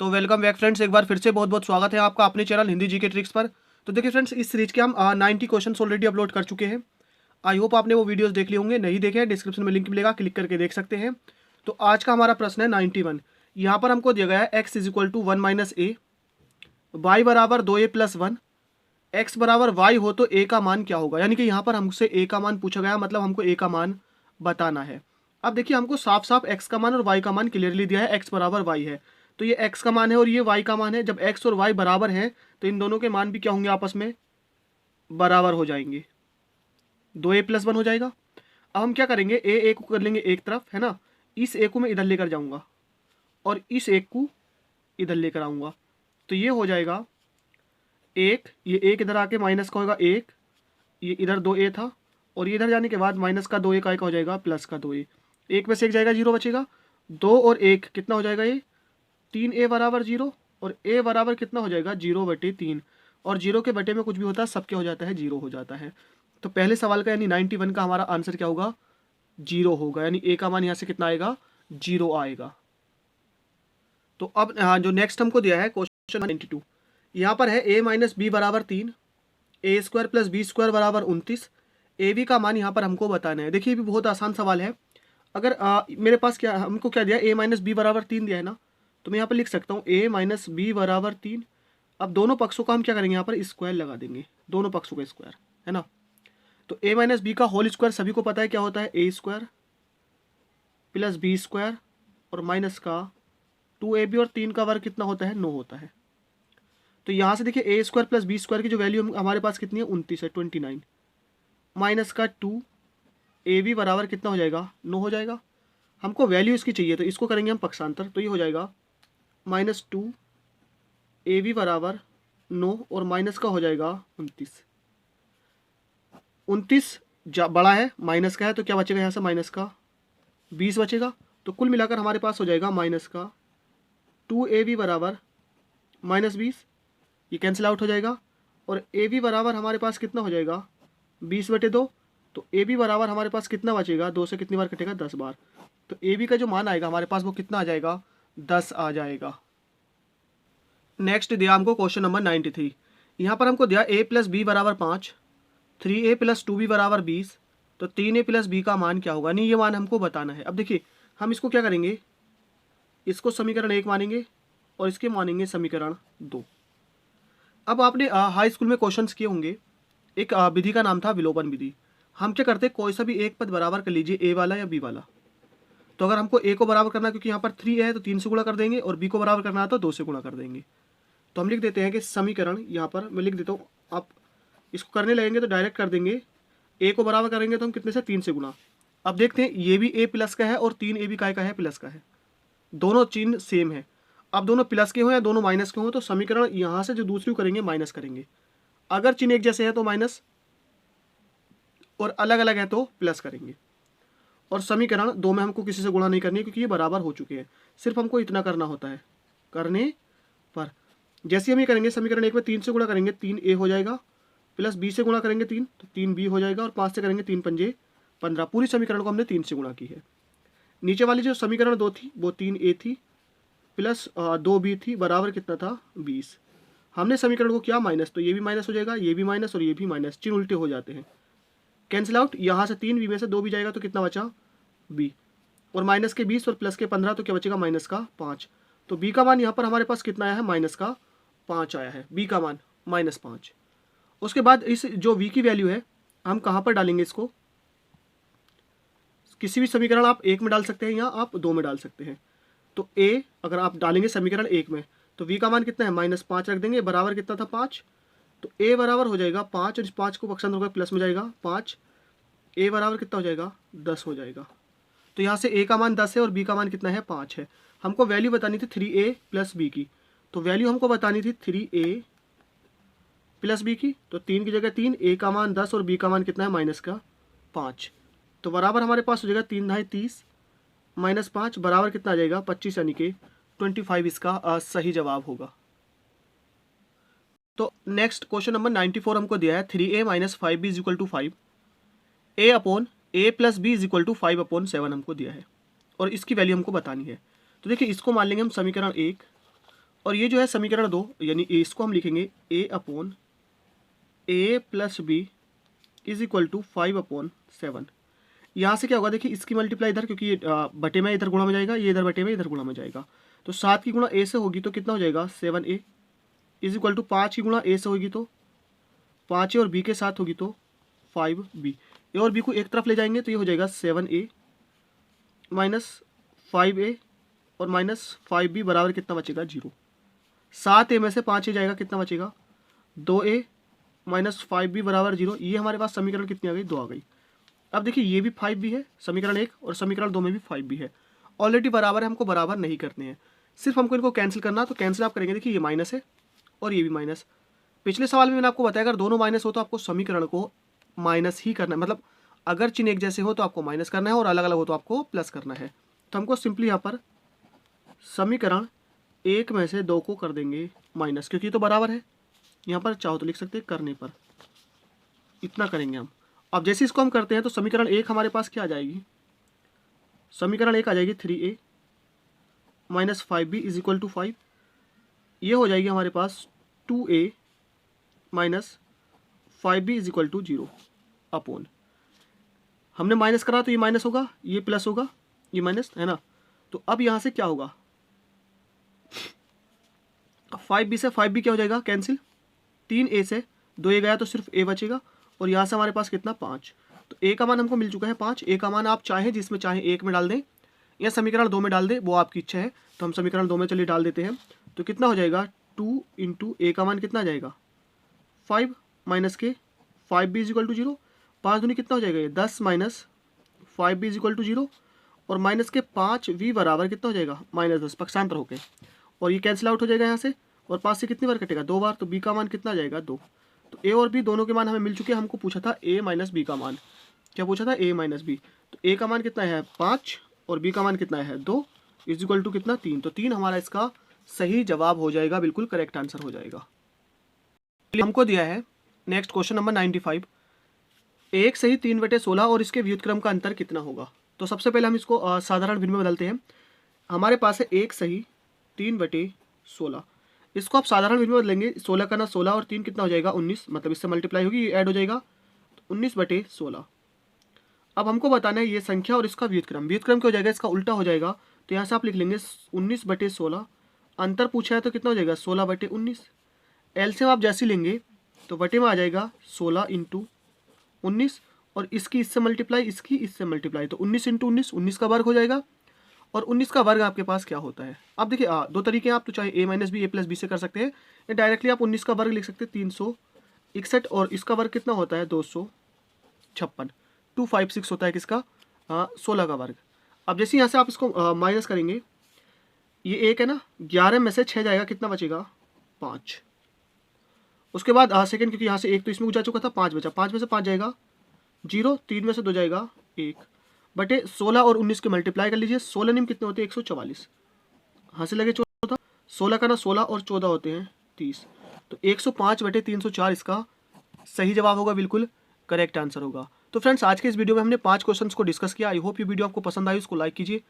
तो welcome back friends, एक बार फिर से बहुत बहुत स्वागत है आपका अपने चैनल हिंदी जीके ट्रिक्स पर। तो देखिए फ्रेंड्स, इस सीरीज के हम 90 क्वेश्चंस ऑलरेडी अपलोड कर चुके हैं। आई होप आपने वो वीडियोस देख लिए होंगे, नहीं देखे हैं डिस्क्रिप्शन में लिंक मिलेगा, क्लिक करके देख सकते हैं। तो आज का हमारा प्रश्न है 91। यहाँ पर हमको दिया गया है x is equal to 1 minus A, Y बराबर 2a+1, एक्स बराबर वाई हो तो a का मान क्या होगा। यानी कि यहाँ पर हमसे a का मान पूछा गया, मतलब हमको a का मान बताना है। अब देखिए, हमको साफ साफ x का मान और y का मान क्लियरली दिया है, x बराबर y है, तो ये x का मान है और ये y का मान है। जब x और y बराबर हैं तो इन दोनों के मान भी क्या होंगे, आपस में बराबर हो जाएंगे, 2a+1 हो जाएगा। अब हम क्या करेंगे, a को कर लेंगे एक तरफ, है ना, इस a को मैं इधर लेकर जाऊंगा और इस एक को इधर लेकर आऊंगा, तो ये हो जाएगा एक, ये एक इधर आके माइनस का होगा एक, ये इधर 2a था और ये इधर जाने के बाद माइनस का 2a का हो जाएगा प्लस का 2a, एक में से एक जाएगा, जीरो बचेगा। 2 और 1 कितना हो जाएगा, ये 3a बराबर 0, और a बराबर कितना हो जाएगा 0/3, और 0 के बटे में कुछ भी होता है सब क्या हो जाता है, 0 हो जाता है। तो पहले सवाल का यानी 91 का हमारा आंसर क्या होगा, 0 होगा, यानी a का मान यहाँ से कितना आएगा, 0 आएगा। तो अब जो नेक्स्ट हमको दिया है क्वेश्चन 92, यहाँ पर है a माइनस बी बराबर 3, a² प्लस b² बराबर 29, ab का मान यहाँ पर हमको बताना है। देखिए, ये भी बहुत आसान सवाल है। अगर मेरे पास क्या, हमको क्या दिया, a माइनस बी बराबर 3 दिया है ना, तो मैं यहाँ पर लिख सकता हूँ a माइनस बी बराबर 3। अब दोनों पक्षों का हम क्या करेंगे, यहाँ पर स्क्वायर लगा देंगे, दोनों पक्षों का स्क्वायर, है ना। तो a माइनस बी का होल स्क्वायर सभी को पता है क्या होता है, a² प्लस b² और माइनस का 2ab, और 3 का वर्ग कितना होता है, 9 होता है। तो यहाँ से देखिए a² प्लस b² की जो वैल्यू हमारे पास कितनी है, 29 है, 29, माइनस का 2ab बराबर कितना हो जाएगा, 9 हो जाएगा। हमको वैल्यू इसकी चाहिए, तो इसको करेंगे हम पक्षांतर, तो ये हो जाएगा -2ab बराबर 9 और माइनस का हो जाएगा 29। 29 बड़ा है, माइनस का है, तो क्या बचेगा यहाँ से, माइनस का 20 बचेगा। तो कुल मिलाकर हमारे पास हो जाएगा माइनस का 2ab बराबर -20, ये कैंसिल आउट हो जाएगा, और ab बराबर हमारे पास कितना हो जाएगा, 20/2। तो ab बराबर हमारे पास कितना बचेगा, 2 से कितनी बार कटेगा, 10 बार। तो ab का जो मान आएगा हमारे पास वो कितना आ जाएगा, 10 आ जाएगा। नेक्स्ट दिया हमको क्वेश्चन नंबर 93, यहाँ पर हमको दिया a प्लस बी बराबर 5, 3a प्लस 2b बराबर 20, तो 3a प्लस b का मान क्या होगा, नहीं ये मान हमको बताना है। अब देखिए, हम इसको क्या करेंगे, इसको समीकरण 1 मानेंगे और इसके मानेंगे समीकरण 2। अब आपने हाई स्कूल में क्वेश्चंस किए होंगे, एक विधि का नाम था विलोपन विधि। हम क्या करते, कोई सा भी एक पद बराबर कर लीजिए, a वाला या b वाला। तो अगर हमको a को बराबर करना है, क्योंकि यहाँ पर 3 है तो 3 से गुणा कर देंगे, और b को बराबर करना है तो 2 से गुणा कर देंगे। तो हम लिख देते हैं कि समीकरण, यहाँ पर मैं लिख देता हूँ, आप इसको करने लगेंगे तो डायरेक्ट कर देंगे, a को बराबर करेंगे तो हम कितने से, 3 से गुणा। अब देखते हैं, ये भी a प्लस का है और 3ab का है, प्लस का है, दोनों चिन्ह सेम है। अब दोनों प्लस के हों या दोनों माइनस के हों, तो समीकरण यहाँ से जो दूसरी करेंगे माइनस करेंगे। अगर चिन्ह एक जैसे है तो माइनस, और अलग अलग है तो प्लस करेंगे। और समीकरण 2 में हमको किसी से गुणा नहीं करनी है, क्योंकि ये बराबर हो चुके हैं, सिर्फ हमको इतना करना होता है करने पर। जैसे हम ये करेंगे, समीकरण 1 में 3 से गुणा करेंगे 3a हो जाएगा, प्लस b से गुणा करेंगे 3 तो 3b हो जाएगा, और 5 से करेंगे 3 पंजे 15। पूरी समीकरण को हमने 3 से गुणा की है। नीचे वाली जो समीकरण 2 थी वो 3a थी प्लस 2b थी, बराबर कितना था, 20। हमने समीकरण को किया माइनस, तो ये भी माइनस हो जाएगा, ये भी माइनस और ये भी माइनस, चिन्ह उल्टे हो जाते हैं, कैंसिल आउट। यहाँ से 3b में से 2 भी जाएगा तो कितना बचा, b, और माइनस के 20 और प्लस के 15, तो क्या बचेगा, माइनस का 5। तो b का मान यहाँ पर हमारे पास कितना आया है, माइनस का 5 आया है, b का मान -5। उसके बाद इस जो v की वैल्यू है हम कहाँ पर डालेंगे, इसको किसी भी समीकरण आप 1 में डाल सकते हैं या आप 2 में डाल सकते हैं। तो a अगर आप डालेंगे समीकरण 1 में, तो v का मान कितना है, -5 रख देंगे, बराबर कितना था, 5। तो a बराबर हो जाएगा 5, और इस 5 को पक्षांतर होकर प्लस में जाएगा 5, a बराबर कितना हो जाएगा, 10 हो जाएगा। तो यहाँ से a का मान 10 है और b का मान कितना है, 5 है। हमको वैल्यू बतानी थी 3a प्लस b की, तो वैल्यू हमको बतानी थी 3a प्लस b की, तो 3 की जगह 3, a का मान 10 और b का मान कितना है, -5। तो बराबर हमारे पास हो जाएगा 3 × 30 -5 बराबर कितना आ जाएगा, 25, यानी कि 25 इसका सही जवाब होगा। तो नेक्स्ट क्वेश्चन नंबर 94 हमको दिया है 3a - 5b = 5, a/a + b = 5/7 हमको दिया है, और इसकी वैल्यू हमको बतानी है। तो देखिए, इसको मान लेंगे हम समीकरण 1 और ये जो है समीकरण 2, यानी इसको हम लिखेंगे a upon a plus B is equal to 5/7। यहाँ से क्या होगा, देखिए इसकी मल्टीप्लाई इधर, क्योंकि ये बटे में इधर गुणा में जाएगा, ये इधर बटे में इधर गुणा में जाएगा, तो 7 की गुणा a से होगी तो कितना हो जाएगा 7a इज इक्वल टू 5 की गुणा a से होगी तो 5a और b के साथ होगी तो 5b। ए और बी को एक तरफ ले जाएंगे तो ये हो जाएगा 7a माइनस 5a और माइनस 5b बराबर कितना बचेगा 0। 7a में से 5a जाएगा, कितना बचेगा 2a माइनस 5b बराबर 0। ये हमारे पास समीकरण कितनी आ गई 2 आ गई। अब देखिए ये भी 5b है समीकरण 1 और समीकरण 2 में भी 5b है, ऑलरेडी बराबर है, हमको बराबर नहीं करने हैं, सिर्फ हमको इनको कैंसिल करना। तो कैंसिल आप करेंगे, देखिए ये माइनस है और ये भी माइनस। पिछले सवाल में मैंने आपको बताया अगर दोनों माइनस हो तो आपको समीकरण को माइनस ही करना है, मतलब अगर चिन्ह एक जैसे हो तो आपको माइनस करना है और अलग अलग हो तो आपको प्लस करना है। तो हमको सिंपली यहाँ पर समीकरण 1 में से 2 को कर देंगे माइनस, क्योंकि तो बराबर है। यहाँ पर चाहो तो लिख सकते हैं करने पर, इतना करेंगे हम। अब जैसे इसको हम करते हैं तो समीकरण 1 हमारे पास क्या आ जाएगी, समीकरण 1 आ जाएगी 3a minus 5b is equal to 5। ये हो जाएगी हमारे पास 2a minus 5b is equal to 0 upon, हमने माइनस करा तो ये माइनस होगा, ये प्लस होगा, ये माइनस है ना। तो अब यहाँ से क्या होगा 5b से 5b क्या हो जाएगा कैंसिल, 3a से 2a गया तो सिर्फ a बचेगा और यहाँ से हमारे पास कितना 5। तो a का मान हमको मिल चुका है 5। a का मान आप चाहें जिसमें चाहें 1 में डाल दें या समीकरण 2 में डाल दें, वो आपकी इच्छा है। तो हम समीकरण 2 में चलिए डाल देते हैं। तो कितना हो जाएगा 2 इंटू a का मान कितना आ जाएगा 5 माइनस के 5b इज इक्वल टू 0। 5 दूनी कितना हो जाएगा ये 10 minus 5b is equal to 0 और माइनस के 5v बराबर कितना हो जाएगा -10 पक्षांतर होके, और ये कैंसिल आउट हो जाएगा यहाँ से, और 5 से कितनी बार कटेगा 2 बार, तो b का मान कितना आ जाएगा 2। तो a और b दोनों के मान हमें मिल चुके हैं। हमको पूछा था a माइनस बी का मान, क्या पूछा था a माइनस बी। तो a का मान कितना है 5 और b का मान कितना है 2 इज इक्वल टू कितना 3। तो 3 हमारा इसका सही जवाब हो जाएगा, बिल्कुल करेक्ट आंसर हो जाएगा। हमको दिया है नेक्स्ट क्वेश्चन नंबर 95, 1 सही 3/16 और इसके व्युत्क्रम का अंतर कितना होगा। तो सबसे पहले हम इसको साधारण भिन्न में बदलते हैं। हमारे पास है 1 सही 3/16, इसको आप साधारण भिन्न में बदलेंगे, 16 का ना 16 और 3 कितना हो जाएगा 19, मतलब इससे मल्टीप्लाई होगी, ऐड हो जाएगा तो 19/16। अब हमको बताना है ये संख्या और इसका व्युत्क्रम। व्युत्क्रम क्या हो जाएगा, इसका उल्टा हो जाएगा, तो यहाँ से आप लिख लेंगे 19/16। अंतर पूछा है तो कितना हो जाएगा 16/19। एलसीएम आप जैसे लेंगे तो बटे में आ जाएगा 16 इंटू 19 और इसकी इससे मल्टीप्लाई, इसकी इससे मल्टीप्लाई, तो 19 इंटू 19 19 का वर्ग हो जाएगा। और 19 का वर्ग आपके पास क्या होता है, अब देखिए दो तरीके हैं, आप तो चाहे a minus B a plus B से कर सकते हैं, या डायरेक्टली आप 19 का वर्ग लिख सकते हैं 361 और इसका वर्ग कितना होता है 256, 256 होता है किसका 16 का वर्ग। अब जैसे यहाँ से आप इसको माइनस करेंगे, ये 1 है ना, 11 में से 6 जाएगा, कितना बचेगा 5। उसके बाद सेकंड, क्योंकि यहाँ से 1 तो इसमें जा चुका था, 5 बचा, 5 में से 5 जाएगा 0, 3 में से 2 जाएगा 1 बटे 16 और 19 के मल्टीप्लाई कर लीजिए। 16 निम कितने होते हैं 144, हाँ से लगे 14, 16 का ना 16 और 14 होते हैं 30, तो 105/304 इसका सही जवाब होगा, बिल्कुल करेक्ट आंसर होगा। तो फ्रेंड्स आज के इस वीडियो में हमने 5 क्वेश्चंस को डिस्कस किया। आई होप ये वीडियो आपको पसंद आई, उसको लाइक कीजिए,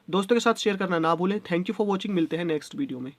दोस्तों के साथ शेयर करना ना भूलें। थैंक यू फॉर वॉचिंग, मिलते हैं नेक्स्ट वीडियो में।